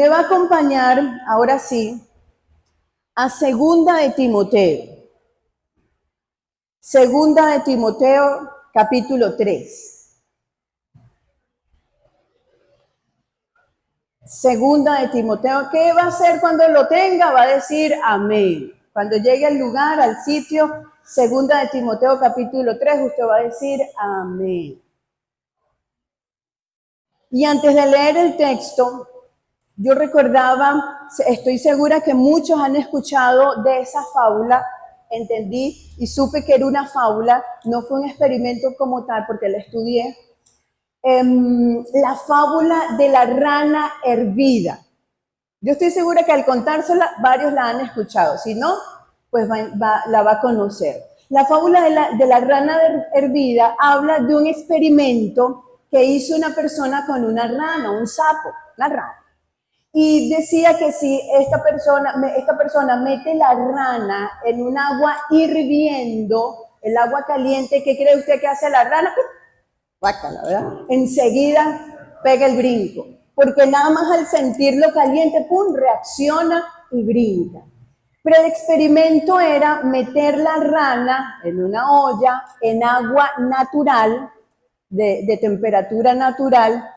Me va a acompañar, ahora sí, a Segunda de Timoteo. Segunda de Timoteo, capítulo 3. Segunda de Timoteo, ¿qué va a hacer cuando lo tenga? Va a decir amén. Cuando llegue al lugar, al sitio, Segunda de Timoteo, capítulo 3, usted va a decir amén. Y antes de leer el texto, yo recordaba, estoy segura que muchos han escuchado de esa fábula, entendí y supe que era una fábula, no fue un experimento como tal porque la estudié, la fábula de la rana hervida. Yo estoy segura que al contársela varios la han escuchado, si no, pues la va a conocer. La fábula de la rana hervida habla de un experimento que hizo una persona con una rana, un sapo, una rana. Y decía que si esta persona mete la rana en un agua hirviendo, el agua caliente, ¿qué cree usted que hace la rana? Guácala, ¿verdad? Enseguida pega el brinco, porque nada más al sentirlo caliente, ¡pum!, reacciona y brinca. Pero el experimento era meter la rana en una olla, en agua natural, de temperatura natural,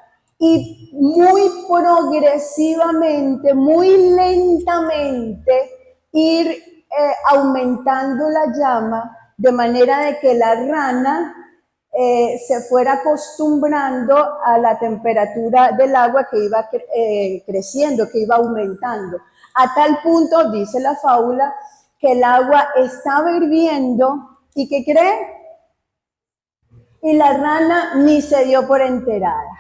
y muy progresivamente, muy lentamente, ir aumentando la llama, de manera de que la rana se fuera acostumbrando a la temperatura del agua que iba creciendo, que iba aumentando. A tal punto, dice la fábula, que el agua estaba hirviendo y ¿qué cree? Y la rana ni se dio por enterada,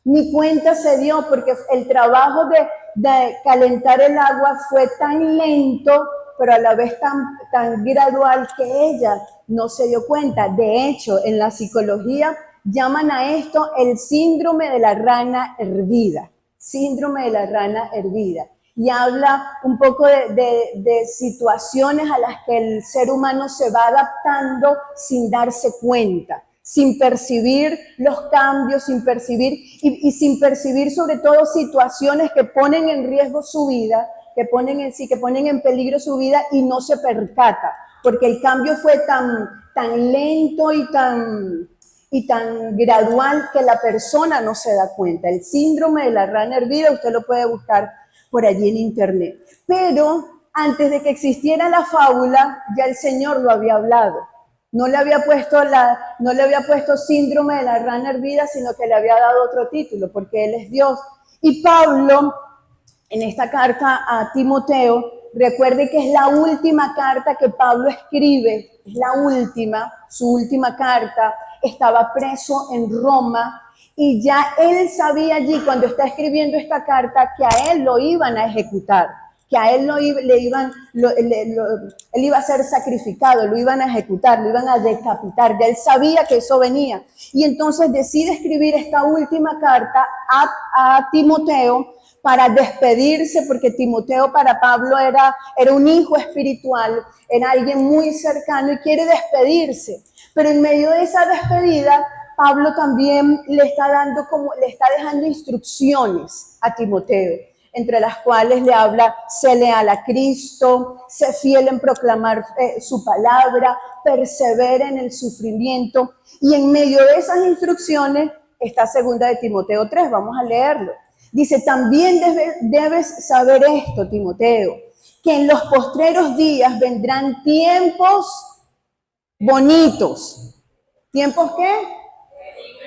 ni cuenta se dio, porque el trabajo de calentar el agua fue tan lento, pero a la vez tan gradual, que ella no se dio cuenta. De hecho, en la psicología llaman a esto el síndrome de la rana hervida, síndrome de la rana hervida. Y habla un poco de situaciones a las que el ser humano se va adaptando sin darse cuenta, sin percibir los cambios, sin percibir y sin percibir sobre todo situaciones que ponen en riesgo su vida, que ponen en peligro su vida y no se percata, porque el cambio fue tan lento y tan gradual que la persona no se da cuenta. El síndrome de la rana hervida usted lo puede buscar por allí en internet. Pero antes de que existiera la fábula, ya el Señor lo había hablado. No le había puesto síndrome de la rana hervida, sino que le había dado otro título, porque Él es Dios. Y Pablo, en esta carta a Timoteo, recuerde que es la última carta que Pablo escribe, es la última, su última carta. Estaba preso en Roma y ya él sabía allí, cuando está escribiendo esta carta, que a él lo iban a ejecutar, que a él él iba a ser sacrificado, lo iban a ejecutar, lo iban a decapitar. Ya él sabía que eso venía. Y entonces decide escribir esta última carta a Timoteo para despedirse, porque Timoteo para Pablo era un hijo espiritual, era alguien muy cercano y quiere despedirse. Pero en medio de esa despedida, Pablo también le está dejando instrucciones a Timoteo, entre las cuales le habla: sé leal a Cristo, sé fiel en proclamar su palabra, persevera en el sufrimiento. Y en medio de esas instrucciones está Segunda de Timoteo 3, vamos a leerlo. Dice: también debes saber esto, Timoteo, que en los postreros días vendrán tiempos bonitos. ¿Tiempos qué?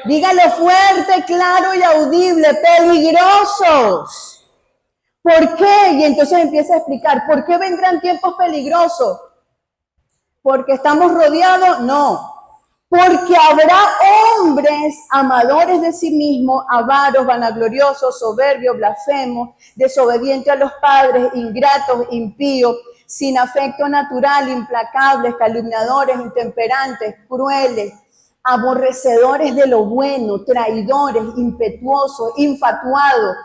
Dígalo fuerte, claro y audible: peligrosos. ¿Por qué? Y entonces empieza a explicar, ¿por qué vendrán tiempos peligrosos? ¿Porque estamos rodeados? No. Porque habrá hombres amadores de sí mismos, avaros, vanagloriosos, soberbios, blasfemos, desobedientes a los padres, ingratos, impíos, sin afecto natural, implacables, calumniadores, intemperantes, crueles, aborrecedores de lo bueno, traidores, impetuosos, infatuados,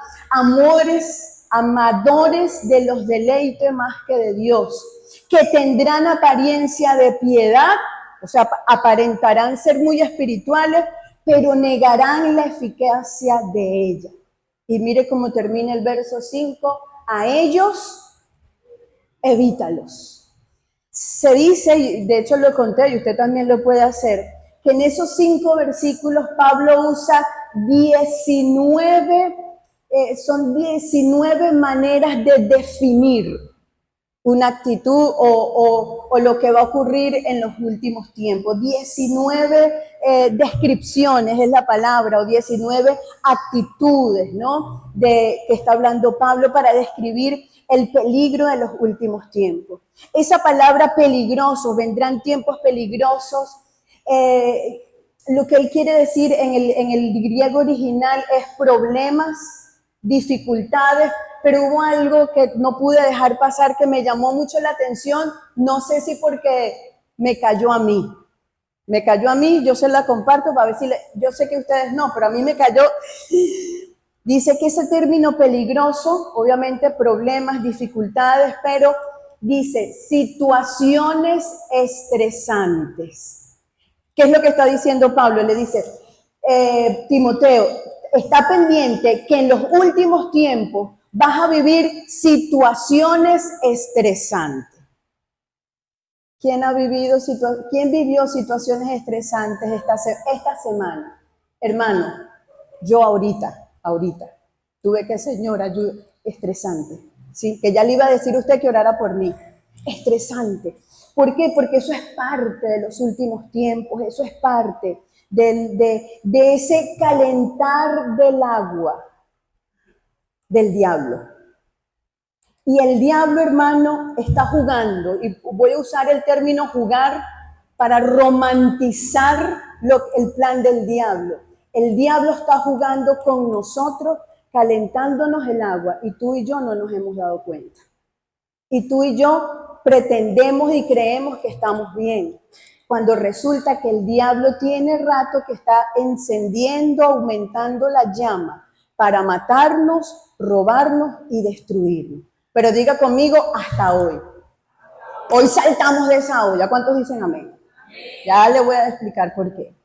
amadores de los deleites más que de Dios, que tendrán apariencia de piedad, o sea, aparentarán ser muy espirituales, pero negarán la eficacia de ella. Y mire cómo termina el verso 5, a ellos evítalos. Se dice, y de hecho lo conté y usted también lo puede hacer, que en esos 5 versículos Pablo usa 19, son 19 maneras de definir una actitud o lo que va a ocurrir en los últimos tiempos. 19 descripciones es la palabra, o 19 actitudes, ¿no? Que está hablando Pablo para describir el peligro de los últimos tiempos. Esa palabra peligroso, vendrán tiempos peligrosos, lo que él quiere decir en el griego original es problemas, dificultades, pero hubo algo que no pude dejar pasar que me llamó mucho la atención, no sé si porque me cayó a mí, yo se la comparto para ver si, yo sé que ustedes no, pero a mí me cayó. Dice que ese término peligroso, obviamente problemas, dificultades, pero dice situaciones estresantes. ¿Qué es lo que está diciendo Pablo? Le dice, Timoteo, está pendiente que en los últimos tiempos vas a vivir situaciones estresantes. ¿Quién vivió situaciones estresantes esta semana? Hermano, yo ahorita tuve que, Señor, ayuda, estresante, ¿sí? Que ya le iba a decir a usted que orara por mí, estresante. ¿Por qué? Porque eso es parte de los últimos tiempos, eso es parte de ese calentar del agua del diablo. Y el diablo, hermano, está jugando, y voy a usar el término jugar para romantizar el plan del diablo. El diablo está jugando con nosotros, calentándonos el agua, y tú y yo no nos hemos dado cuenta. Y tú y yo pretendemos y creemos que estamos bien, cuando resulta que el diablo tiene rato que está encendiendo, aumentando la llama para matarnos, robarnos y destruirnos. Pero diga conmigo, hasta hoy. Hoy saltamos de esa olla. ¿Cuántos dicen amén? Ya le voy a explicar por qué.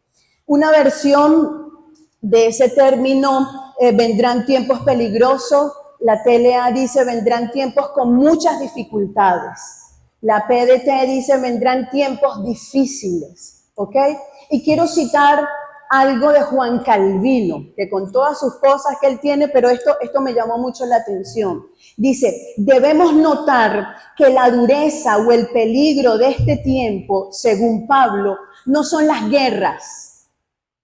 Una versión de ese término, vendrán tiempos peligrosos. La TLA dice, vendrán tiempos con muchas dificultades. La PDT dice, vendrán tiempos difíciles. ¿Ok? Y quiero citar algo de Juan Calvino, que con todas sus cosas que él tiene, pero esto me llamó mucho la atención. Dice, debemos notar que la dureza o el peligro de este tiempo, según Pablo, no son las guerras,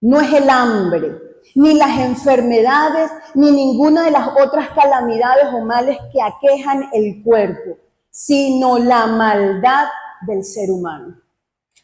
no es el hambre, ni las enfermedades, ni ninguna de las otras calamidades o males que aquejan el cuerpo, sino la maldad del ser humano.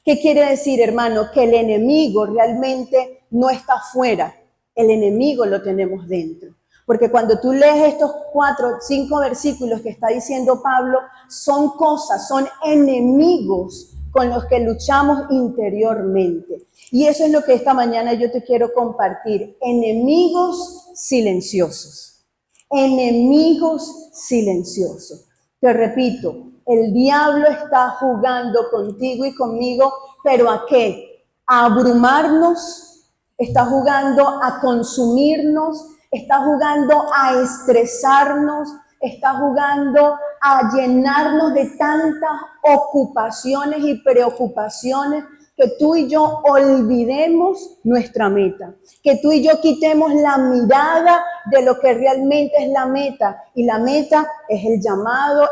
¿Qué quiere decir, hermano? Que el enemigo realmente no está afuera, el enemigo lo tenemos dentro. Porque cuando tú lees estos 4, 5 versículos que está diciendo Pablo, son cosas, son enemigos con los que luchamos interiormente. Y eso es lo que esta mañana yo te quiero compartir. Enemigos silenciosos. Enemigos silenciosos. Te repito, el diablo está jugando contigo y conmigo, ¿pero a qué? A abrumarnos, está jugando a consumirnos, está jugando a estresarnos, está jugando a llenarnos de tantas ocupaciones y preocupaciones que tú y yo olvidemos nuestra meta, que tú y yo quitemos la mirada de lo que realmente es la meta, y la meta es el llamado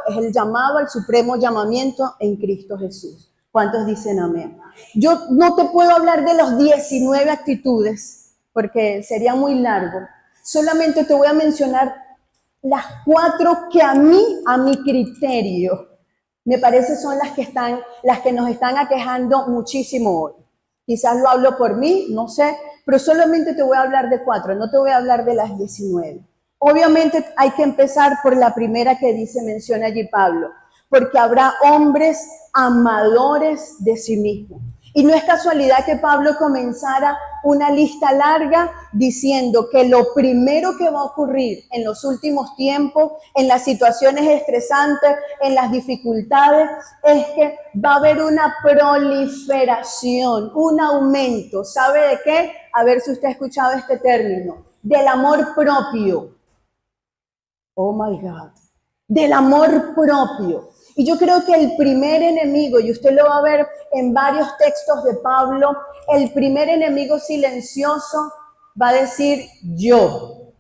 al supremo llamamiento en Cristo Jesús. ¿Cuántos dicen amén? Yo no te puedo hablar de los 19 actitudes, porque sería muy largo. Solamente te voy a mencionar las 4 que a mi criterio, me parece son las que nos están aquejando muchísimo hoy. Quizás lo hablo por mí, no sé, pero solamente te voy a hablar de 4, no te voy a hablar de las 19. Obviamente hay que empezar por la primera que menciona allí Pablo, porque habrá hombres amadores de sí mismos. Y no es casualidad que Pablo comenzara una lista larga diciendo que lo primero que va a ocurrir en los últimos tiempos, en las situaciones estresantes, en las dificultades, es que va a haber una proliferación, un aumento. ¿Sabe de qué? A ver si usted ha escuchado este término, del amor propio. Oh my God. Del amor propio. Y yo creo que el primer enemigo, y usted lo va a ver en varios textos de Pablo, el primer enemigo silencioso va a decir yo.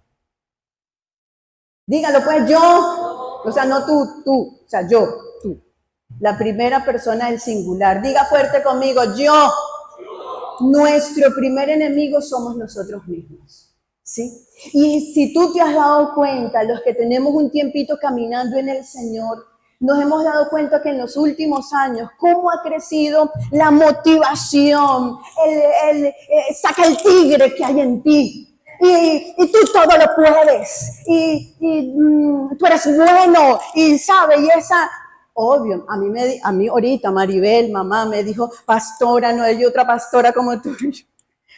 Dígalo pues, yo. O sea, no tú. O sea, yo, tú. La primera persona del singular. Diga fuerte conmigo, yo. Nuestro primer enemigo somos nosotros mismos. ¿Sí? Y si tú te has dado cuenta, los que tenemos un tiempito caminando en el Señor, nos hemos dado cuenta que en los últimos años, cómo ha crecido la motivación, saca el tigre que hay en ti. Y tú todo lo puedes. Tú eres bueno. Y sabe, y esa... Obvio, a mí ahorita Maribel, mamá, me dijo, pastora, no hay otra pastora como tú.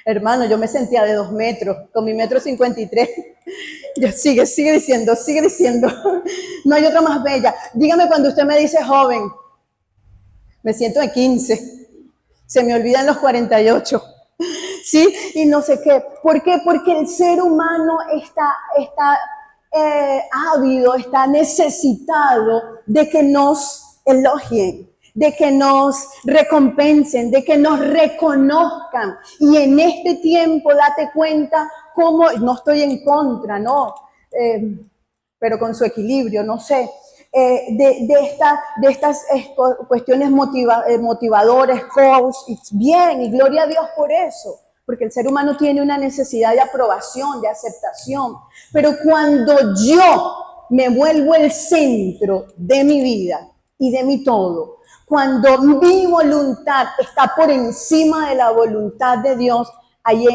Hermano, yo me sentía de 2 metros, con mi 1,53 m. Yo, sigue diciendo. No hay otra más bella. Dígame cuando usted me dice joven. Me siento de 15. Se me olvidan los 48. ¿Sí? Y no sé qué. ¿Por qué? Porque el ser humano está ávido, está necesitado de que nos elogien, de que nos recompensen, de que nos reconozcan. Y en este tiempo date cuenta cómo, no estoy en contra, ¿no? Pero con su equilibrio, no sé, de estas cuestiones motivadores, coach, y bien, y gloria a Dios por eso, porque el ser humano tiene una necesidad de aprobación, de aceptación, pero cuando yo me vuelvo el centro de mi vida y de mi todo, cuando mi voluntad está por encima de la voluntad de Dios, ahí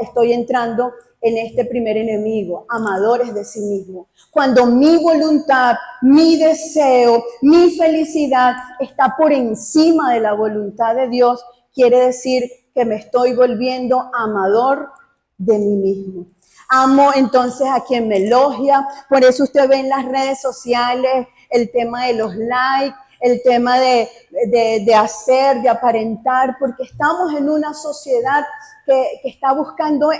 estoy entrando en este primer enemigo, amadores de sí mismos. Cuando mi voluntad, mi deseo, mi felicidad está por encima de la voluntad de Dios, quiere decir que me estoy volviendo amador de mí mismo. Amo entonces a quien me elogia, por eso usted ve en las redes sociales el tema de los likes, el tema de hacer, de aparentar, porque estamos en una sociedad que está buscando,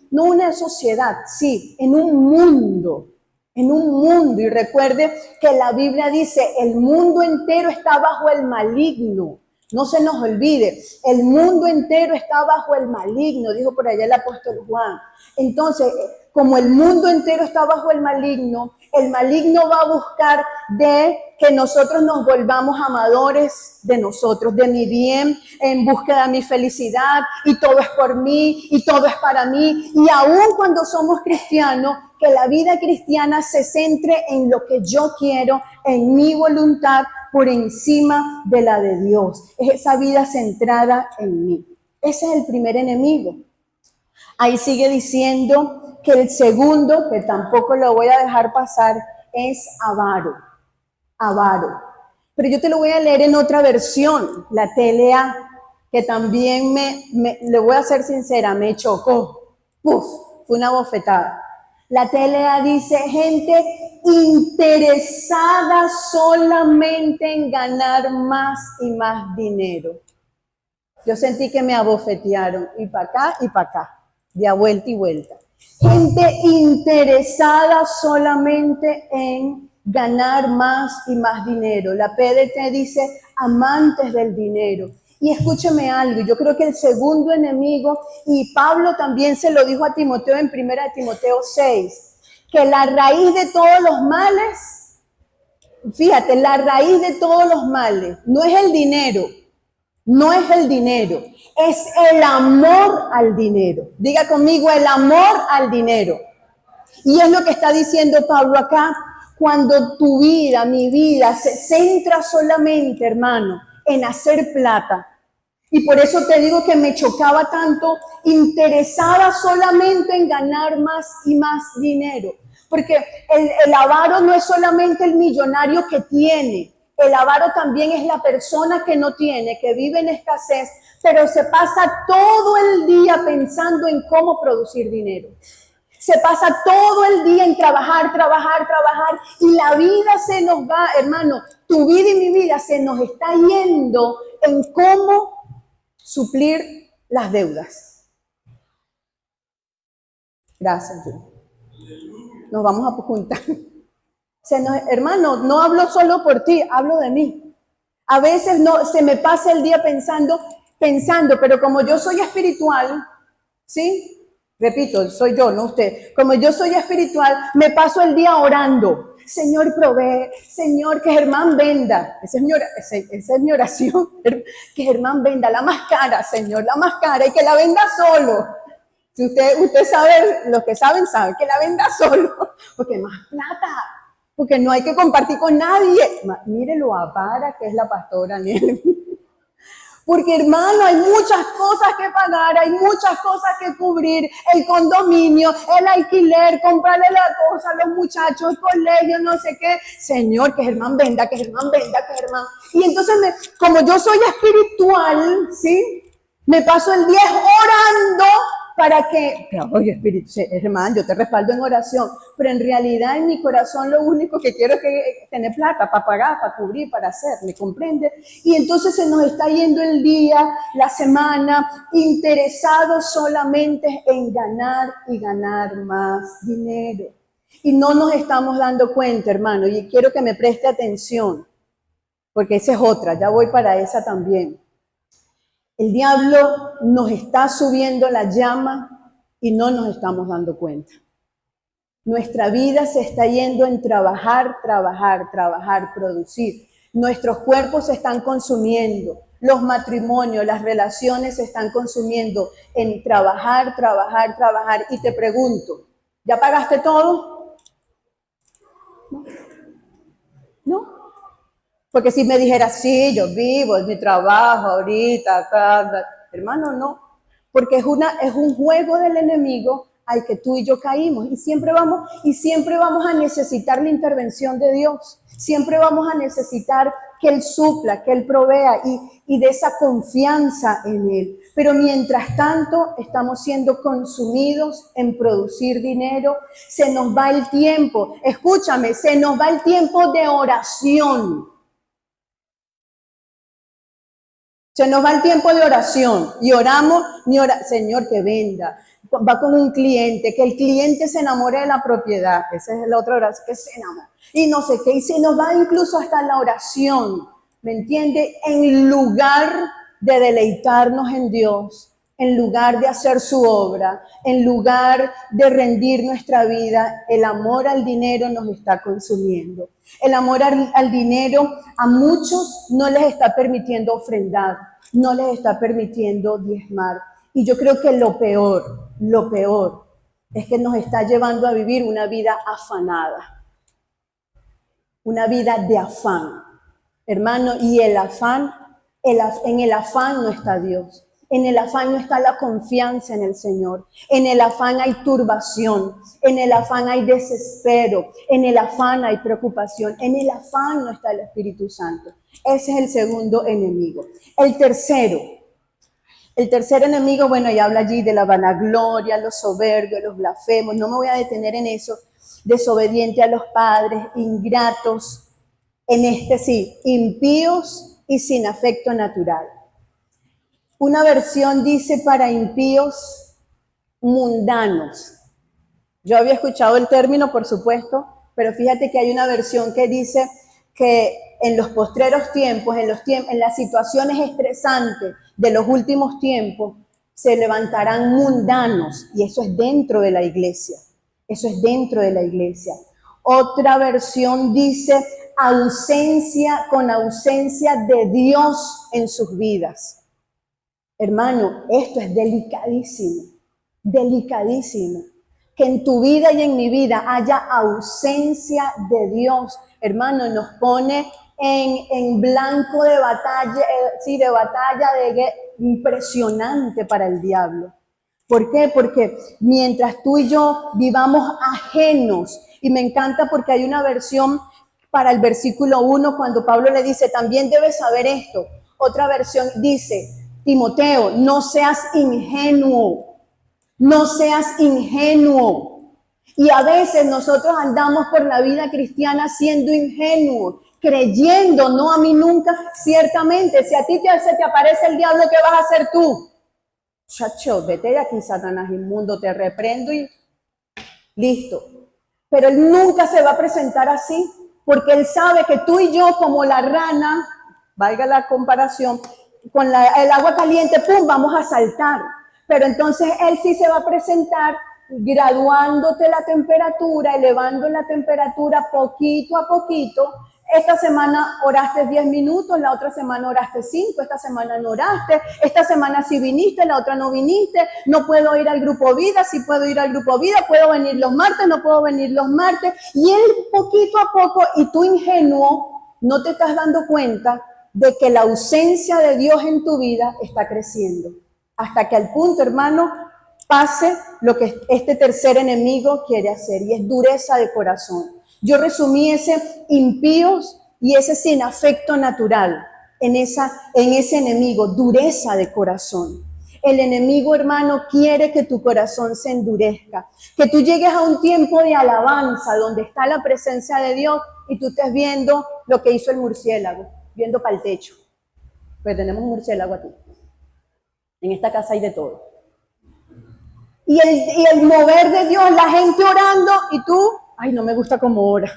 no una sociedad, sí, en un mundo, y recuerde que la Biblia dice, el mundo entero está bajo el maligno. No se nos olvide, el mundo entero está bajo el maligno, dijo por allá el apóstol Juan. Entonces, como el mundo entero está bajo el maligno va a buscar de que nosotros nos volvamos amadores de nosotros, de mi bien, en búsqueda de mi felicidad, y todo es por mí, y todo es para mí. Y aun cuando somos cristianos, que la vida cristiana se centre en lo que yo quiero, en mi voluntad, por encima de la de Dios. Es esa vida centrada en mí. Ese es el primer enemigo. Ahí sigue diciendo que el segundo, que tampoco lo voy a dejar pasar, es avaro. Avaro. Pero yo te lo voy a leer en otra versión, la TLA, que también le voy a ser sincera, me chocó. Puf, fue una bofetada. La TLA dice, gente interesada solamente en ganar más y más dinero. Yo sentí que me abofetearon, y para acá, de a vuelta y vuelta. Gente interesada solamente en ganar más y más dinero. La PDT dice amantes del dinero. Y escúcheme algo, yo creo que el segundo enemigo, y Pablo también se lo dijo a Timoteo en 1 Timoteo 6, que la raíz de todos los males, fíjate, la raíz de todos los males no es el dinero, no es el dinero, es el amor al dinero. Diga conmigo, el amor al dinero. Y es lo que está diciendo Pablo acá. Cuando tu vida, mi vida, se centra solamente, hermano, en hacer plata. Y por eso te digo que me chocaba tanto, interesada solamente en ganar más y más dinero. Porque el avaro no es solamente el millonario que tiene. El avaro también es la persona que no tiene, que vive en escasez, pero se pasa todo el día pensando en cómo producir dinero. Se pasa todo el día en trabajar, y la vida se nos va, hermano, tu vida y mi vida se nos está yendo en cómo suplir las deudas. Gracias, Dios. Nos vamos a juntar. Hermano, no hablo solo por ti, hablo de mí. A veces no, se me pasa el día pensando, pero como yo soy espiritual, ¿sí? Repito, soy yo, no usted. Como yo soy espiritual, me paso el día orando. Señor, provee. Señor, que Germán venda. Esa es mi oración. Que Germán venda la más cara, Señor, la más cara, y que la venda solo. Si usted sabe, los que saben, que la venda solo. Porque más plata. Porque no hay que compartir con nadie. Mire lo avara que es la pastora Nelly. Porque, hermano, hay muchas cosas que pagar, hay muchas cosas que cubrir, el condominio, el alquiler, comprarle la cosa a los muchachos, el colegio, no sé qué. Señor, que Germán venda, que Germán venda, que Germán. Y entonces, como yo soy espiritual, ¿sí? Me paso el día orando para que, oye, Espíritu, hermano, yo te respaldo en oración, pero en realidad en mi corazón lo único que quiero es que tener plata para pagar, para cubrir, para hacer, ¿me comprende? Y entonces se nos está yendo el día, la semana, interesados solamente en ganar y ganar más dinero. Y no nos estamos dando cuenta, hermano, y quiero que me preste atención, porque esa es otra, ya voy para esa también. El diablo nos está subiendo la llama y no nos estamos dando cuenta. Nuestra vida se está yendo en trabajar, producir. Nuestros cuerpos se están consumiendo. Los matrimonios, las relaciones se están consumiendo en trabajar. Y te pregunto, ¿ya pagaste todo? ¿No? Porque si me dijera, sí, yo vivo, es mi trabajo ahorita, acá, hermano, no. Porque es un juego del enemigo al que tú y yo caímos. Y siempre vamos a necesitar la intervención de Dios. Siempre vamos a necesitar que Él supla, que Él provea y de esa confianza en Él. Pero mientras tanto estamos siendo consumidos en producir dinero. Se nos va el tiempo, escúchame, se nos va el tiempo de oración. Se nos va el tiempo de oración y oramos, Señor, que venda. Va con un cliente, que el cliente se enamore de la propiedad. Esa es la otra oración, que se enamora. Y no sé qué, y se nos va incluso hasta la oración, ¿me entiende? En lugar de deleitarnos en Dios, en lugar de hacer su obra, en lugar de rendir nuestra vida, el amor al dinero nos está consumiendo. El amor al dinero a muchos no les está permitiendo ofrendar, no les está permitiendo diezmar. Y yo creo que lo peor es que nos está llevando a vivir una vida afanada, una vida de afán. Hermano, y en el afán no está Dios. En el afán no está la confianza en el Señor. En el afán hay turbación. En el afán hay desespero. En el afán hay preocupación. En el afán no está el Espíritu Santo. Ese es el segundo enemigo. El tercer enemigo, bueno, ya habla allí de la vanagloria, los soberbios, los blasfemos. No me voy a detener en eso. Desobediente a los padres, ingratos. En este sí, impíos y sin afecto natural. Una versión dice para impíos mundanos. Yo había escuchado el término, por supuesto, pero fíjate que hay una versión que dice que en los postreros tiempos, en las situaciones estresantes de los últimos tiempos, se levantarán mundanos, y eso es dentro de la iglesia. Eso es dentro de la iglesia. Otra versión dice con ausencia de Dios en sus vidas. Hermano, esto es delicadísimo, delicadísimo. Que en tu vida y en mi vida haya ausencia de Dios, hermano, nos pone en blanco de batalla, impresionante para el diablo. ¿Por qué? Porque mientras tú y yo vivamos ajenos, y me encanta porque hay una versión para el versículo 1 cuando Pablo le dice, también debes saber esto. Otra versión dice, Timoteo, no seas ingenuo, no seas ingenuo. Y a veces nosotros andamos por la vida cristiana siendo ingenuos, creyendo, no a mí nunca, ciertamente, si a ti se te aparece el diablo, ¿qué vas a hacer tú? Chacho, vete de aquí, Satanás inmundo, te reprendo y listo. Pero él nunca se va a presentar así. porque Él sabe que tú y yo, como la rana, valga la comparación, con el agua caliente, ¡pum!, vamos a saltar. Pero entonces Él sí se va a presentar graduándote la temperatura, elevando la temperatura poquito a poquito. Esta semana oraste 10 minutos, la otra semana oraste 5, esta semana no oraste, esta semana sí viniste, la otra no viniste, no puedo ir al grupo vida, sí puedo ir al grupo vida, puedo venir los martes, no puedo venir los martes, y Él poquito a poco, y tú ingenuo, no te estás dando cuenta de que la ausencia de Dios en tu vida está creciendo, hasta que al punto, hermano, pase lo que este tercer enemigo quiere hacer, y es dureza de corazón. Yo resumí ese impíos y ese sin afecto natural en ese enemigo, dureza de corazón. El enemigo, hermano, quiere que tu corazón se endurezca, que tú llegues a un tiempo de alabanza donde está la presencia de Dios y tú estés viendo lo que hizo el murciélago, viendo para el techo. Pues tenemos un murciélago aquí. En esta casa hay de todo. Y el mover de Dios, la gente orando y tú, ay, no me gusta cómo ora.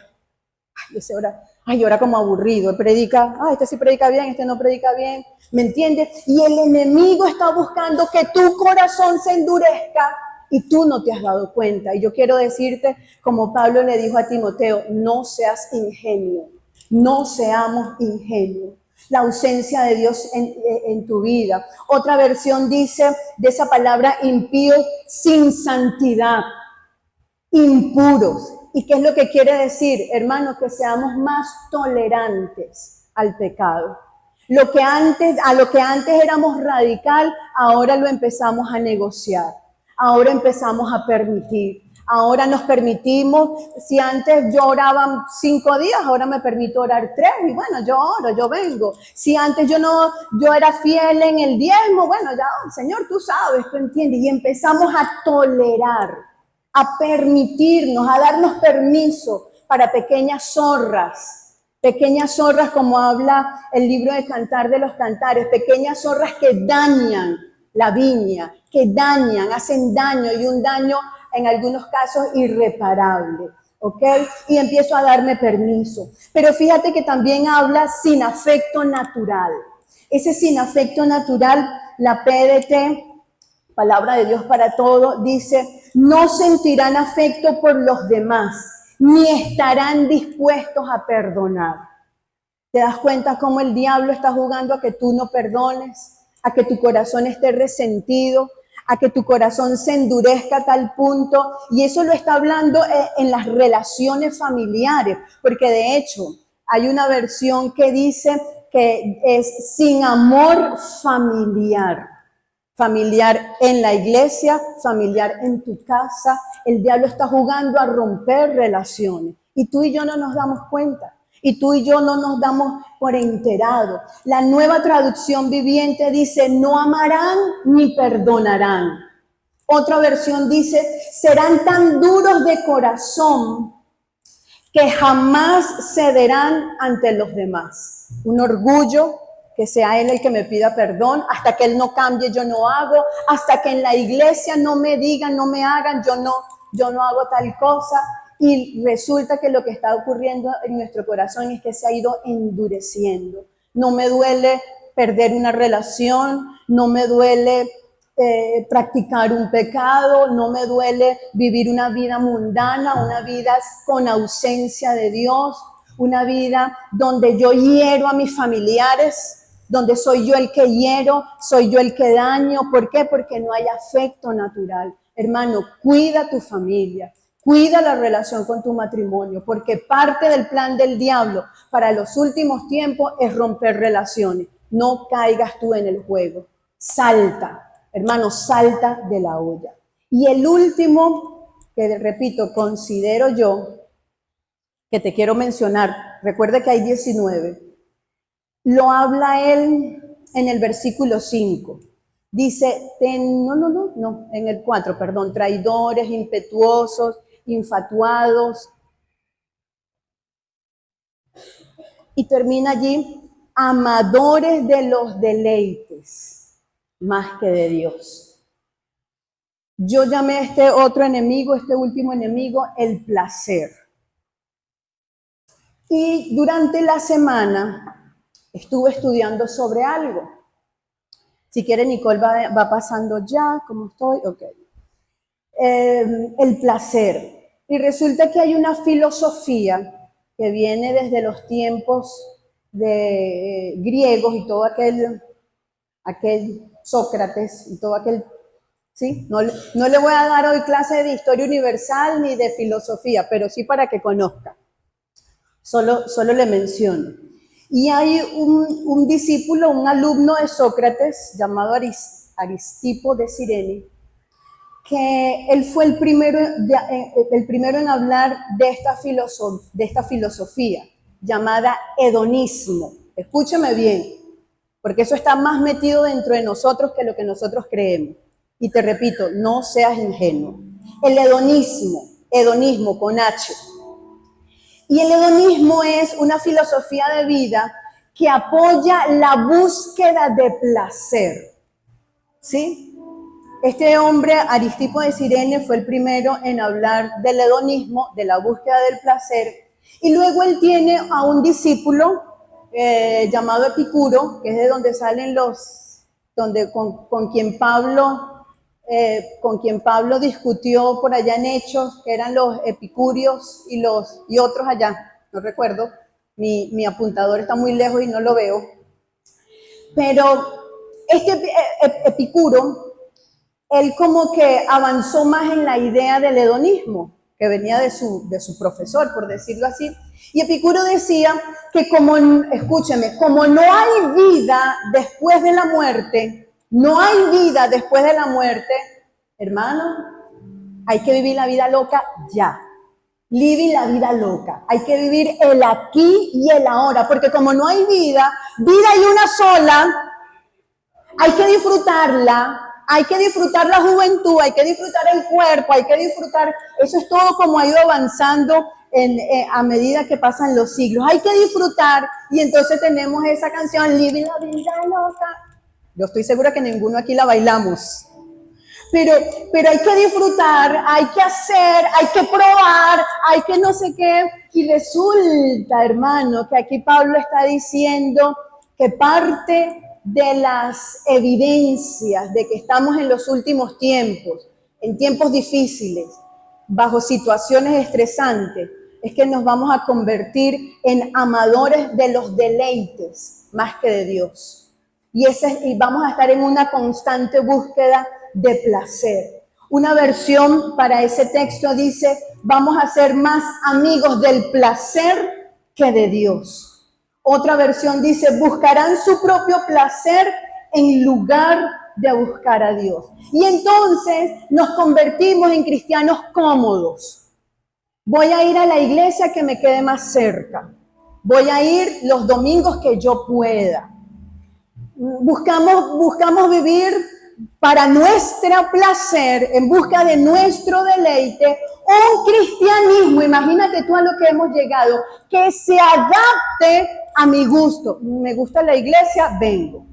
Ay, ese ora, ay, ora como aburrido, predica, ay, este sí predica bien, este no predica bien, ¿me entiendes? Y el enemigo está buscando que tu corazón se endurezca y tú no te has dado cuenta. Y yo quiero decirte, como Pablo le dijo a Timoteo, no seas ingenuo, no seamos ingenuos. La ausencia de Dios en tu vida. Otra versión dice de esa palabra impío, sin santidad, impuros. ¿Y qué es lo que quiere decir, hermanos? Que seamos más tolerantes al pecado. A lo que antes éramos radical, ahora lo empezamos a negociar. Ahora empezamos a permitir. Ahora nos permitimos, si antes yo oraba 5 días, ahora me permito orar 3, y bueno, yo oro, yo vengo. Si antes yo era fiel en el diezmo, bueno, ya, Señor, tú sabes, tú entiendes. Y empezamos a tolerar, a permitirnos, a darnos permiso para pequeñas zorras como habla el libro de Cantar de los Cantares, pequeñas zorras que dañan la viña, que dañan, hacen daño, y un daño en algunos casos irreparable, ¿ok? Y empiezo a darme permiso. Pero fíjate que también habla sin afecto natural. Ese sin afecto natural, la PDT, Palabra de Dios para todo, dice, no sentirán afecto por los demás, ni estarán dispuestos a perdonar. ¿Te das cuenta cómo el diablo está jugando a que tú no perdones, a que tu corazón esté resentido, a que tu corazón se endurezca a tal punto? Y eso lo está hablando en las relaciones familiares, porque de hecho hay una versión que dice que es sin amor familiar. Familiar en la iglesia, familiar en tu casa. El diablo está jugando a romper relaciones y tú y yo no nos damos cuenta. Y tú y yo no nos damos por enterado. La Nueva Traducción Viviente dice, no amarán ni perdonarán. Otra versión dice, serán tan duros de corazón que jamás cederán ante los demás. Un orgullo, que sea Él el que me pida perdón, hasta que Él no cambie, yo no hago, hasta que en la iglesia no me digan, no me hagan, yo no hago tal cosa. Y resulta que lo que está ocurriendo en nuestro corazón es que se ha ido endureciendo. No me duele perder una relación, no me duele practicar un pecado, no me duele vivir una vida mundana, una vida con ausencia de Dios, una vida donde yo hiero a mis familiares, donde soy yo el que hiero, soy yo el que daño. ¿Por qué? Porque no hay afecto natural. Hermano, cuida tu familia, cuida la relación con tu matrimonio, porque parte del plan del diablo para los últimos tiempos es romper relaciones. No caigas tú en el juego. Salta, hermano, salta de la olla. Y el último, que repito, considero yo, que te quiero mencionar, recuerda que hay 19, lo habla él en el versículo 5. Dice, en el 4, perdón, traidores, impetuosos, infatuados. Y termina allí, amadores de los deleites, más que de Dios. Yo llamé a este otro enemigo, este último enemigo, el placer. Y durante la semana estuve estudiando sobre algo. Si quiere, Nicole va pasando ya, ¿cómo estoy? Ok. El placer. Y resulta que hay una filosofía que viene desde los tiempos de griegos y todo aquel Sócrates y todo aquel, ¿sí? No le voy a dar hoy clase de historia universal ni de filosofía, pero sí para que conozca. Solo le menciono. Y hay un discípulo, un alumno de Sócrates llamado Aristipo de Cirene, que él fue el primero en hablar de esta filosofía llamada hedonismo. Escúchame bien, porque eso está más metido dentro de nosotros que lo que nosotros creemos. Y te repito, no seas ingenuo. El hedonismo con H. Y el hedonismo es una filosofía de vida que apoya la búsqueda de placer. ¿Sí? Este hombre, Aristipo de Cirene, fue el primero en hablar del hedonismo, de la búsqueda del placer. Y luego él tiene a un discípulo llamado Epicuro, que es de donde salen con quien Pablo discutió por allá en Hechos, que eran los epicúreos y otros allá, no recuerdo, mi apuntador está muy lejos y no lo veo. Pero este Epicuro, él como que avanzó más en la idea del hedonismo, que venía de su profesor, por decirlo así. Y Epicuro decía que como no hay vida después de la muerte, hermano, hay que vivir la vida loca ya. Living la vida loca. Hay que vivir el aquí y el ahora, porque como no hay vida hay una sola, hay que disfrutarla. Hay que disfrutar la juventud, hay que disfrutar el cuerpo, hay que disfrutar, eso es todo como ha ido avanzando a medida que pasan los siglos. Hay que disfrutar y entonces tenemos esa canción, Living la vida loca. Yo estoy segura que ninguno aquí la bailamos. Pero hay que disfrutar, hay que hacer, hay que probar, hay que no sé qué. Y resulta, hermano, que aquí Pablo está diciendo que parte de las evidencias de que estamos en los últimos tiempos, en tiempos difíciles, bajo situaciones estresantes, es que nos vamos a convertir en amadores de los deleites más que de Dios. Y vamos a estar en una constante búsqueda de placer. Una versión para ese texto dice, vamos a ser más amigos del placer que de Dios. Otra versión dice, buscarán su propio placer en lugar de buscar a Dios. Y entonces nos convertimos en cristianos cómodos. Voy a ir a la iglesia que me quede más cerca. Voy a ir los domingos que yo pueda. Buscamos vivir para nuestro placer, en busca de nuestro deleite, un cristianismo, imagínate tú a lo que hemos llegado, que se adapte a mi gusto. Me gusta la iglesia, vengo.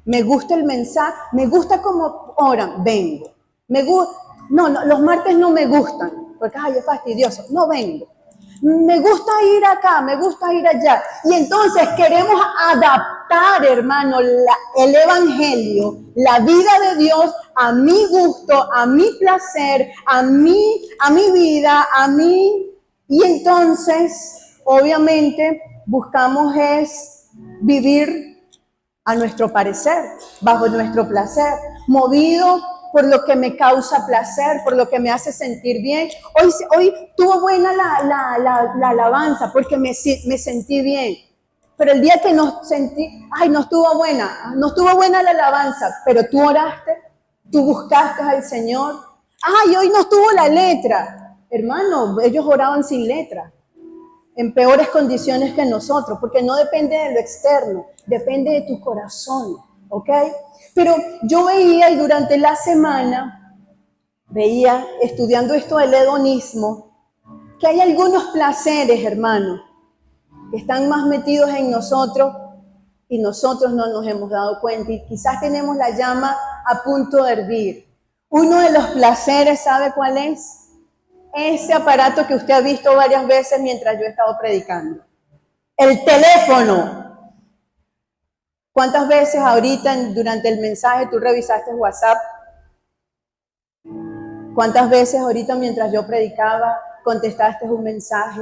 Me gusta el mensaje, me gusta cómo oran, vengo. No, los martes no me gustan, porque es fastidioso, no vengo. Me gusta ir acá, me gusta ir allá. Y entonces queremos adaptar, hermano, el evangelio, la vida de Dios a mi gusto, a mi placer, a mi vida, a mí. Y entonces, obviamente, buscamos es vivir a nuestro parecer, bajo nuestro placer, movido por lo que me causa placer, por lo que me hace sentir bien. Hoy tuvo buena la alabanza porque me sentí bien. Pero el día que no estuvo buena la alabanza, pero tú oraste, tú buscaste al Señor. Hoy no estuvo la letra. Hermano, ellos oraban sin letra, en peores condiciones que nosotros, porque no depende de lo externo, depende de tu corazón, ¿ok? Pero yo veía, y durante la semana, estudiando esto del hedonismo, que hay algunos placeres, hermano, que están más metidos en nosotros y nosotros no nos hemos dado cuenta y quizás tenemos la llama a punto de hervir. Uno de los placeres, ¿sabe cuál es? Ese aparato que usted ha visto varias veces mientras yo he estado predicando. El teléfono. ¿Cuántas veces ahorita durante el mensaje tú revisaste WhatsApp? ¿Cuántas veces ahorita mientras yo predicaba contestaste un mensaje?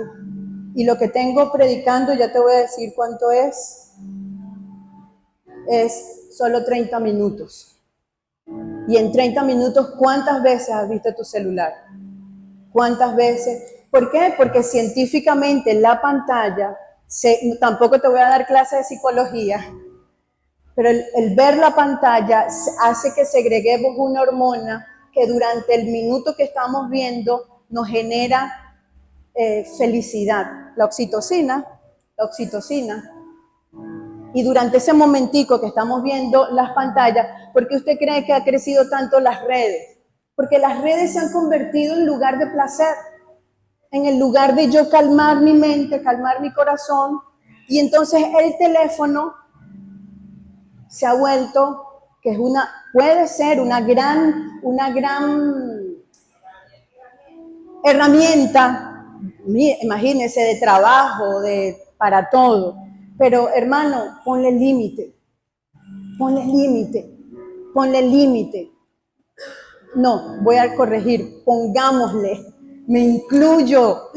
Y lo que tengo predicando, ya te voy a decir cuánto es solo 30 minutos. Y en 30 minutos, ¿cuántas veces has visto tu celular? ¿Cuántas veces? ¿Por qué? Porque científicamente la pantalla, tampoco te voy a dar clase de psicología, pero el ver la pantalla hace que segreguemos una hormona que durante el minuto que estamos viendo nos genera felicidad, la oxitocina. Y durante ese momentico que estamos viendo las pantallas, ¿por qué usted cree que ha crecido tanto las redes? Porque las redes se han convertido en lugar de placer, en el lugar de yo calmar mi mente, calmar mi corazón, y entonces el teléfono se ha vuelto, que es puede ser una gran herramienta, imagínense, de trabajo, para todo. Pero hermano, ponle límite. No, voy a corregir, pongámosle. Me incluyo.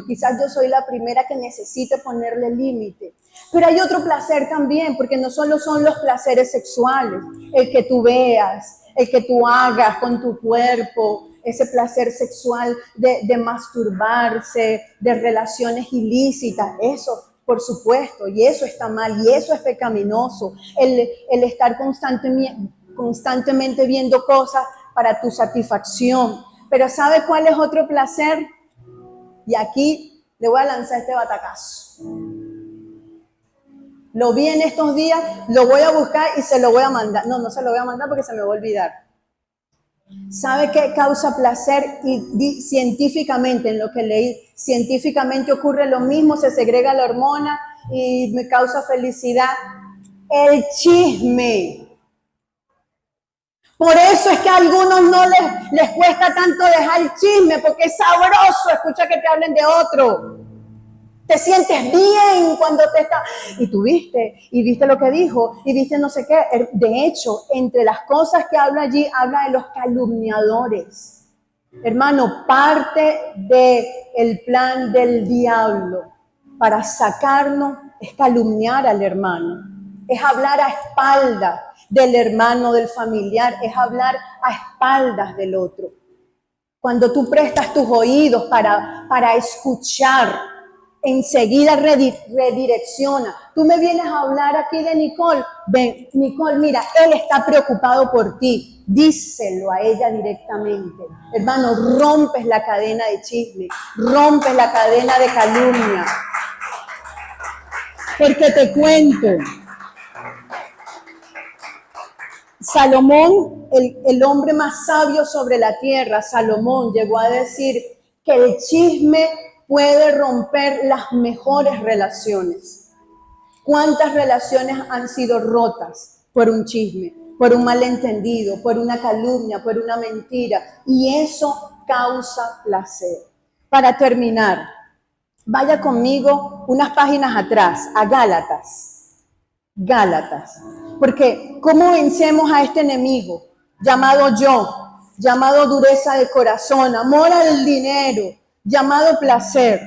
Quizás yo soy la primera que necesite ponerle límite. Pero hay otro placer también, porque no solo son los placeres sexuales, el que tú veas, el que tú hagas con tu cuerpo, ese placer sexual de masturbarse, de relaciones ilícitas, eso, por supuesto, y eso está mal, y eso es pecaminoso, el estar constantemente viendo cosas para tu satisfacción. Pero ¿sabe cuál es otro placer? Y aquí le voy a lanzar este batacazo. Lo vi en estos días, lo voy a buscar y se lo voy a mandar. No se lo voy a mandar porque se me va a olvidar. ¿Sabe qué causa placer? Y científicamente, en lo que leí, científicamente ocurre lo mismo, se segrega la hormona y me causa felicidad. El chisme. Por eso es que a algunos no les cuesta tanto dejar el chisme, porque es sabroso escuchar que te hablen de otro. Te sientes bien cuando te está... Y tú viste lo que dijo, y viste no sé qué. De hecho, entre las cosas que habla allí, habla de los calumniadores. Hermano, parte del plan del diablo para sacarnos es calumniar al hermano. Es hablar a espaldas del hermano, del familiar, es hablar a espaldas del otro. Cuando tú prestas tus oídos para escuchar, enseguida redirecciona. Tú me vienes a hablar aquí de Nicole. Ven, Nicole, mira, él está preocupado por ti. Díselo a ella directamente. Hermano, rompes la cadena de chisme, rompes la cadena de calumnia. Porque te cuento, Salomón, el hombre más sabio sobre la tierra, Salomón, llegó a decir que el chisme puede romper las mejores relaciones. ¿Cuántas relaciones han sido rotas por un chisme, por un malentendido, por una calumnia, por una mentira? Y eso causa placer. Para terminar, vaya conmigo unas páginas atrás, a Gálatas. Porque ¿cómo vencemos a este enemigo? Llamado yo, llamado dureza de corazón, amor al dinero, llamado placer.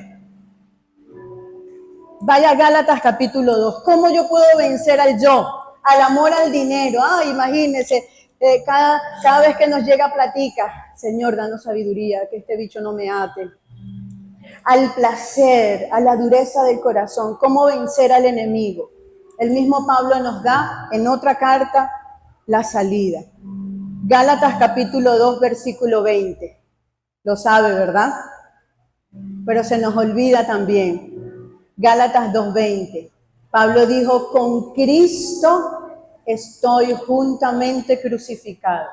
Vaya a Gálatas capítulo 2. ¿Cómo yo puedo vencer al yo? Al amor al dinero. Imagínense, cada vez que nos llega platica, Señor, danos sabiduría, que este bicho no me ate. Al placer, a la dureza del corazón. ¿Cómo vencer al enemigo? El mismo Pablo nos da en otra carta la salida. Gálatas capítulo 2, versículo 20. Lo sabe, ¿verdad? Pero se nos olvida también. Gálatas 2:20. Pablo dijo, con Cristo estoy juntamente crucificado.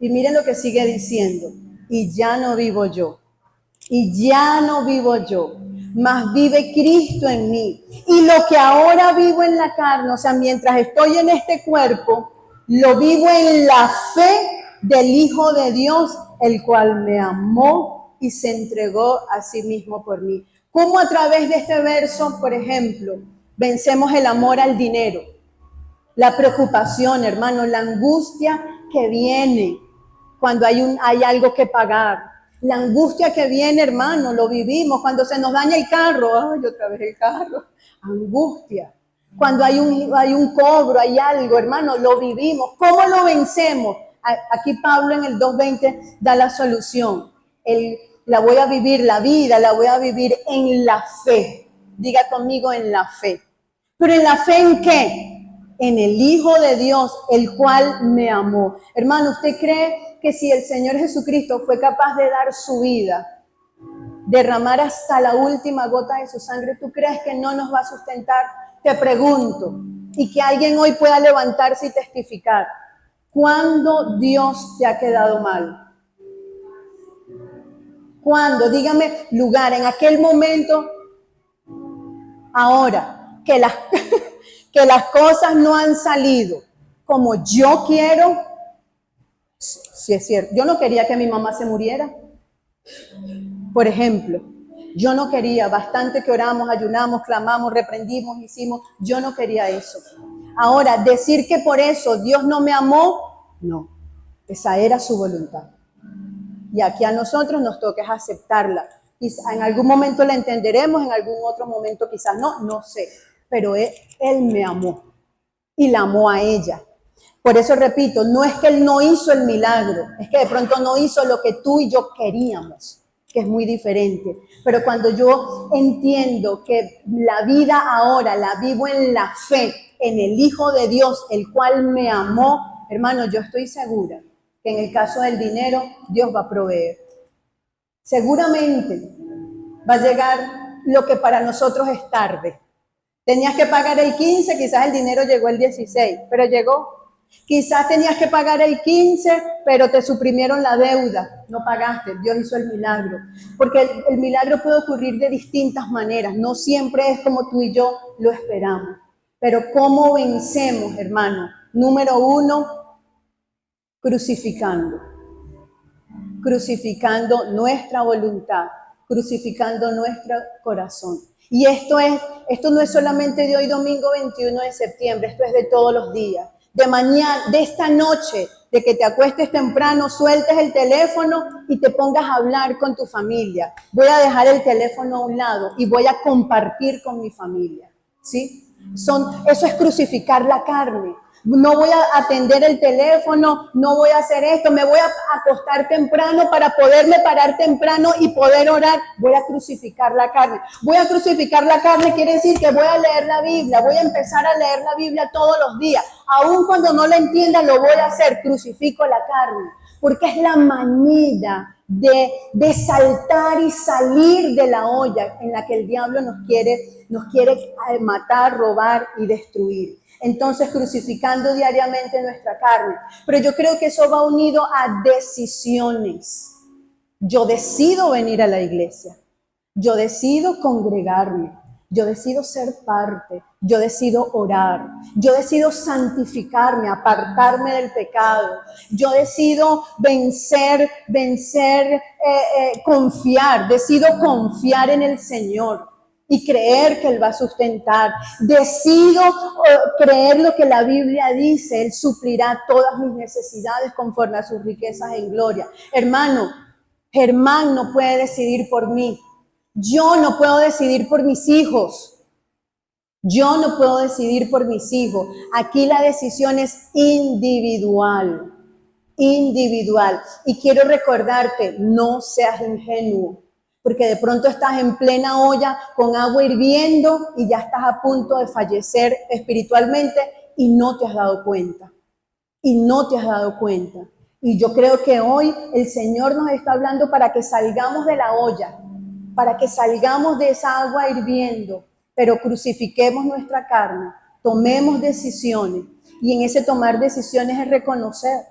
Y miren lo que sigue diciendo. Y ya no vivo yo. Mas vive Cristo en mí. Y lo que ahora vivo en la carne, o sea, mientras estoy en este cuerpo, lo vivo en la fe del Hijo de Dios, el cual me amó y se entregó a sí mismo por mí. ¿Cómo a través de este verso, por ejemplo, vencemos el amor al dinero? La preocupación, hermano, la angustia que viene cuando hay algo que pagar. La angustia que viene, hermano, lo vivimos cuando se nos daña el carro. Ay, otra vez el carro. Angustia. Cuando hay un cobro, hay algo, hermano, lo vivimos. ¿Cómo lo vencemos? Aquí Pablo en el 2:20 da la solución. La voy a vivir, la vida la voy a vivir en la fe. Diga conmigo, en la fe. ¿Pero en la fe en qué? En el Hijo de Dios, el cual me amó. Hermano, ¿usted cree que si el Señor Jesucristo fue capaz de dar su vida, derramar hasta la última gota de su sangre, tú crees que no nos va a sustentar? Te pregunto, y que alguien hoy pueda levantarse y testificar, ¿cuándo Dios te ha quedado mal? ¿Cuándo? Dígame lugar, en aquel momento, ahora, que las cosas no han salido como yo quiero. Sí, es cierto. Yo no quería que mi mamá se muriera. Por ejemplo, yo no quería, bastante que oramos, ayunamos, clamamos, reprendimos, hicimos, yo no quería eso. Ahora, decir que por eso Dios no me amó, no, esa era su voluntad. Y aquí a nosotros nos toca aceptarla. Quizá en algún momento la entenderemos, en algún otro momento quizás no sé. Pero él me amó y la amó a ella. Por eso repito, no es que Él no hizo el milagro, es que de pronto no hizo lo que tú y yo queríamos, que es muy diferente. Pero cuando yo entiendo que la vida ahora la vivo en la fe, en el Hijo de Dios, el cual me amó, hermano, yo estoy segura que en el caso del dinero, Dios va a proveer. Seguramente va a llegar lo que para nosotros es tarde. Tenías que pagar el 15, quizás el dinero llegó el 16, pero llegó. Quizás tenías que pagar el 15, pero te suprimieron la deuda, no pagaste, Dios hizo el milagro. Porque el milagro puede ocurrir de distintas maneras, no siempre es como tú y yo lo esperamos. Pero ¿cómo vencemos, hermano? Número 1, crucificando. Crucificando nuestra voluntad, crucificando nuestro corazón. Y esto no es solamente de hoy domingo 21 de septiembre, esto es de todos los días. De mañana, de esta noche, de que te acuestes temprano, sueltes el teléfono y te pongas a hablar con tu familia. Voy a dejar el teléfono a un lado y voy a compartir con mi familia, ¿sí? Eso es crucificar la carne. No voy a atender el teléfono, no voy a hacer esto, me voy a acostar temprano para poderme parar temprano y poder orar. Voy a crucificar la carne. Voy a crucificar la carne quiere decir que voy a leer la Biblia, voy a empezar a leer la Biblia todos los días. Aun cuando no la entienda, lo voy a hacer, crucifico la carne. Porque es la manera de saltar y salir de la olla en la que el diablo nos quiere matar, robar y destruir. Entonces, crucificando diariamente nuestra carne. Pero yo creo que eso va unido a decisiones. Yo decido venir a la iglesia. Yo decido congregarme. Yo decido ser parte. Yo decido orar. Yo decido santificarme, apartarme del pecado. Yo decido confiar. Decido confiar en el Señor y creer que Él va a sustentar. Decido creer lo que la Biblia dice. Él suplirá todas mis necesidades conforme a sus riquezas en gloria. Hermano, Germán no puede decidir por mí. Yo no puedo decidir por mis hijos. Yo no puedo decidir por mis hijos. Aquí la decisión es individual. Individual. Y quiero recordarte, no seas ingenuo. Porque de pronto estás en plena olla con agua hirviendo y ya estás a punto de fallecer espiritualmente y no te has dado cuenta. Y no te has dado cuenta. Y yo creo que hoy el Señor nos está hablando para que salgamos de la olla, para que salgamos de esa agua hirviendo, pero crucifiquemos nuestra carne, tomemos decisiones. Y en ese tomar decisiones es reconocer.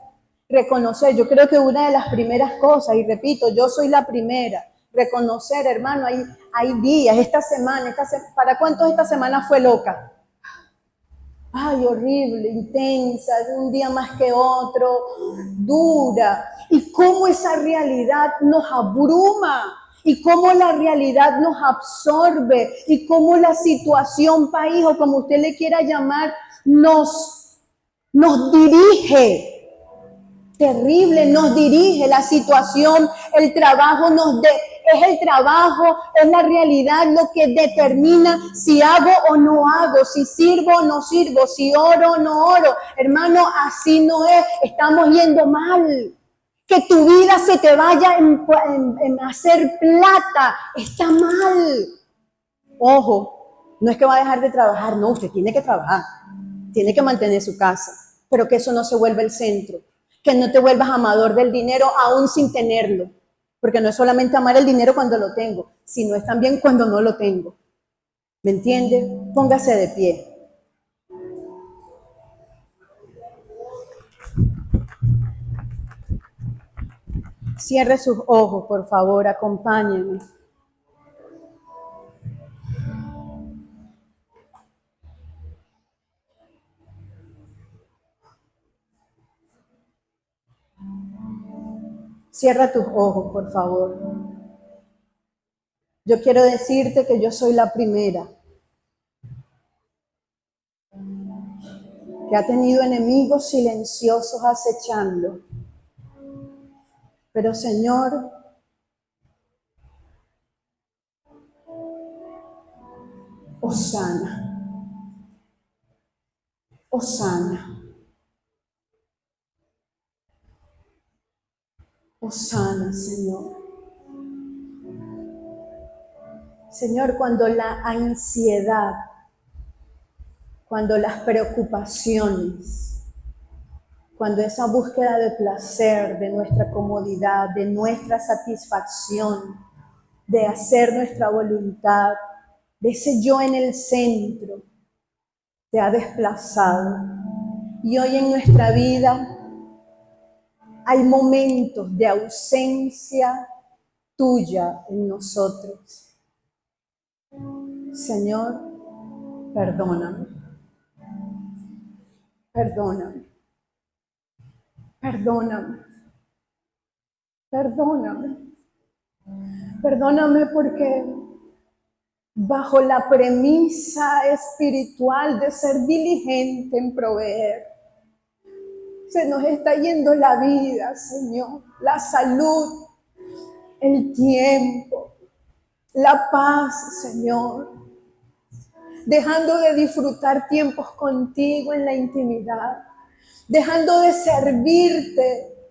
Yo creo que una de las primeras cosas, y repito, yo soy la primera, reconocer, hermano, hay días, esta semana, ¿para cuántos esta semana fue loca? Ay, horrible, intensa, un día más que otro, dura. Y cómo esa realidad nos abruma y cómo la realidad nos absorbe y cómo la situación país o como usted le quiera llamar nos dirige. Terrible, nos dirige la situación, el trabajo es el trabajo, es la realidad lo que determina si hago o no hago, si sirvo o no sirvo, si oro o no oro. Hermano, así no es, estamos yendo mal. Que tu vida se te vaya en hacer plata, está mal. Ojo, no es que va a dejar de trabajar, no, usted tiene que trabajar, tiene que mantener su casa, pero que eso no se vuelva el centro. Que no te vuelvas amador del dinero aún sin tenerlo, porque no es solamente amar el dinero cuando lo tengo, sino es también cuando no lo tengo. ¿Me entiende? Póngase de pie. Cierre sus ojos, por favor, acompáñenme. Cierra tus ojos, por favor. Yo quiero decirte que yo soy la primera que ha tenido enemigos silenciosos acechando. Pero Señor, Hosana, Hosana, Hosana, Señor. Señor, cuando la ansiedad, cuando las preocupaciones, cuando esa búsqueda de placer, de nuestra comodidad, de nuestra satisfacción, de hacer nuestra voluntad, de ese yo en el centro, te ha desplazado. Y hoy en nuestra vida hay momentos de ausencia tuya en nosotros. Señor, perdóname. Perdóname. Perdóname. Perdóname. Perdóname porque bajo la premisa espiritual de ser diligente en proveer, se nos está yendo la vida, Señor, la salud, el tiempo, la paz, Señor, dejando de disfrutar tiempos contigo en la intimidad, dejando de servirte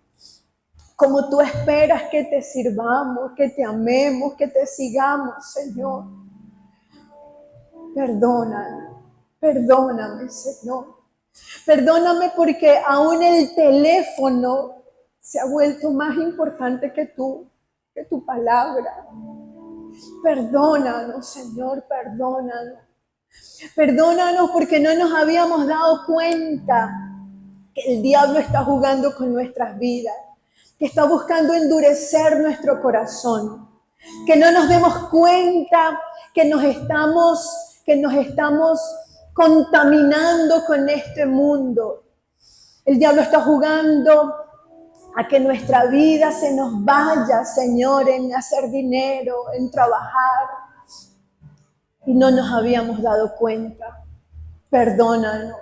como tú esperas que te sirvamos, que te amemos, que te sigamos, Señor. Perdóname, perdóname, Señor. Perdóname porque aún el teléfono se ha vuelto más importante que tú, que tu palabra. Perdónanos, Señor, perdónanos. Perdónanos porque no nos habíamos dado cuenta que el diablo está jugando con nuestras vidas, que está buscando endurecer nuestro corazón, que no nos demos cuenta que nos estamos contaminando con este mundo. El diablo está jugando a que nuestra vida se nos vaya, Señor, en hacer dinero, en trabajar, y no nos habíamos dado cuenta. Perdónanos.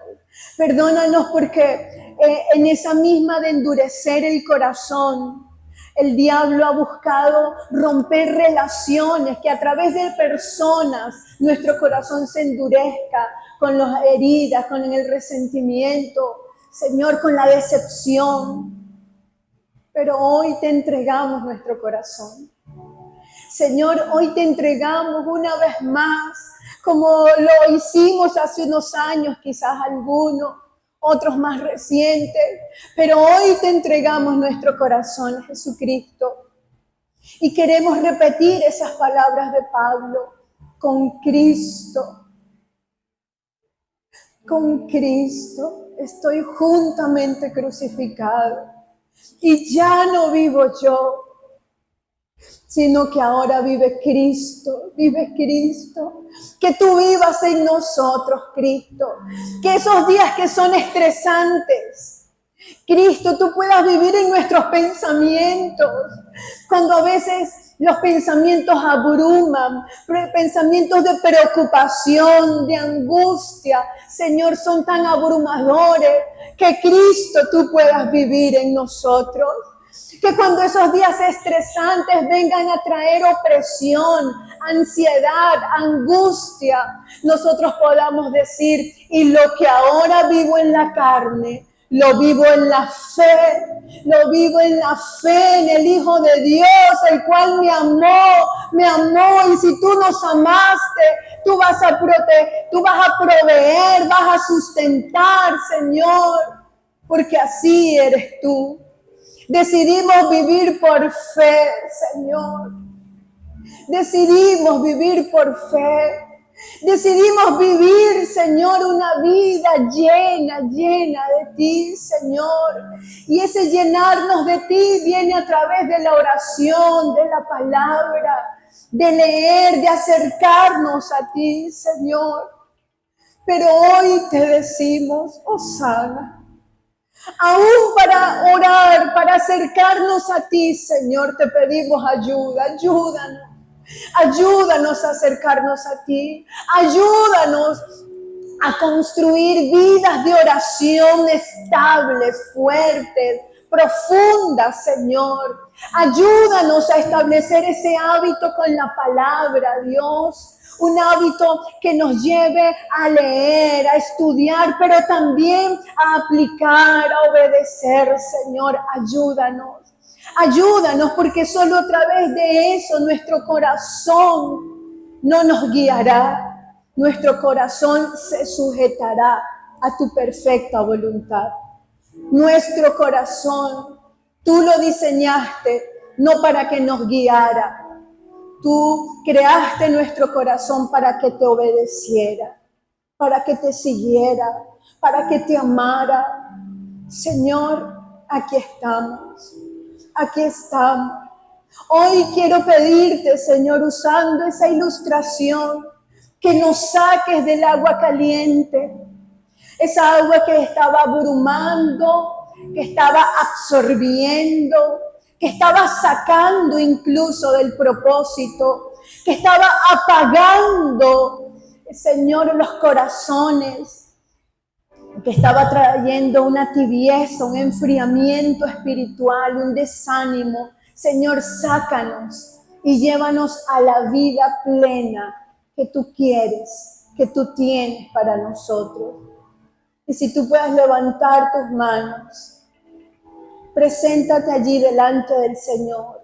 Perdónanos porque en esa misma de endurecer el corazón, el diablo ha buscado romper relaciones, que a través de personas nuestro corazón se endurezca con las heridas, con el resentimiento, Señor, con la decepción. Pero hoy te entregamos nuestro corazón. Señor, hoy te entregamos una vez más, como lo hicimos hace unos años, quizás algunos, otros más recientes, pero hoy te entregamos nuestro corazón, Jesucristo. Y queremos repetir esas palabras de Pablo: con Cristo estoy juntamente crucificado. Y ya no vivo yo, sino que ahora vive Cristo. Que tú vivas en nosotros, Cristo. Que esos días que son estresantes, Cristo, tú puedas vivir en nuestros pensamientos. Cuando a veces Los pensamientos abruman, pensamientos de preocupación, de angustia, Señor, son tan abrumadores que Cristo tú puedas vivir en nosotros. Que cuando esos días estresantes vengan a traer opresión, ansiedad, angustia, nosotros podamos decir, y lo que ahora vivo en la carne, lo vivo en la fe, lo vivo en la fe en el Hijo de Dios, el cual me amó, y si tú nos amaste, tú vas a proveer, vas a sustentar, Señor, porque así eres tú. Decidimos vivir por fe, Señor. Decidimos vivir por fe. Decidimos vivir, Señor, una vida llena de ti, Señor. Y ese llenarnos de ti viene a través de la oración, de la palabra, de leer, de acercarnos a ti, Señor. Pero hoy te decimos, Hosana. Aún para orar, para acercarnos a ti, Señor, te pedimos ayuda, ayúdanos. Ayúdanos a acercarnos a ti. Ayúdanos a construir vidas de oración estables, fuertes, profundas, Señor. Ayúdanos a establecer ese hábito con la palabra, Dios. Un hábito que nos lleve a leer, a estudiar, pero también a aplicar, a obedecer, Señor. Ayúdanos. Ayúdanos, porque solo a través de eso nuestro corazón no nos guiará. Nuestro corazón se sujetará a tu perfecta voluntad. Nuestro corazón, tú lo diseñaste no para que nos guiara. Tú creaste nuestro corazón para que te obedeciera, para que te siguiera, para que te amara. Señor, aquí estamos. Aquí estamos. Hoy quiero pedirte, Señor, usando esa ilustración, que nos saques del agua caliente, esa agua que estaba abrumando, que estaba absorbiendo, que estaba sacando incluso del propósito, que estaba apagando, Señor, los corazones, que estaba trayendo una tibieza, un enfriamiento espiritual, un desánimo. Señor, sácanos y llévanos a la vida plena que tú quieres, que tú tienes para nosotros. Y si tú puedes levantar tus manos, preséntate allí delante del Señor.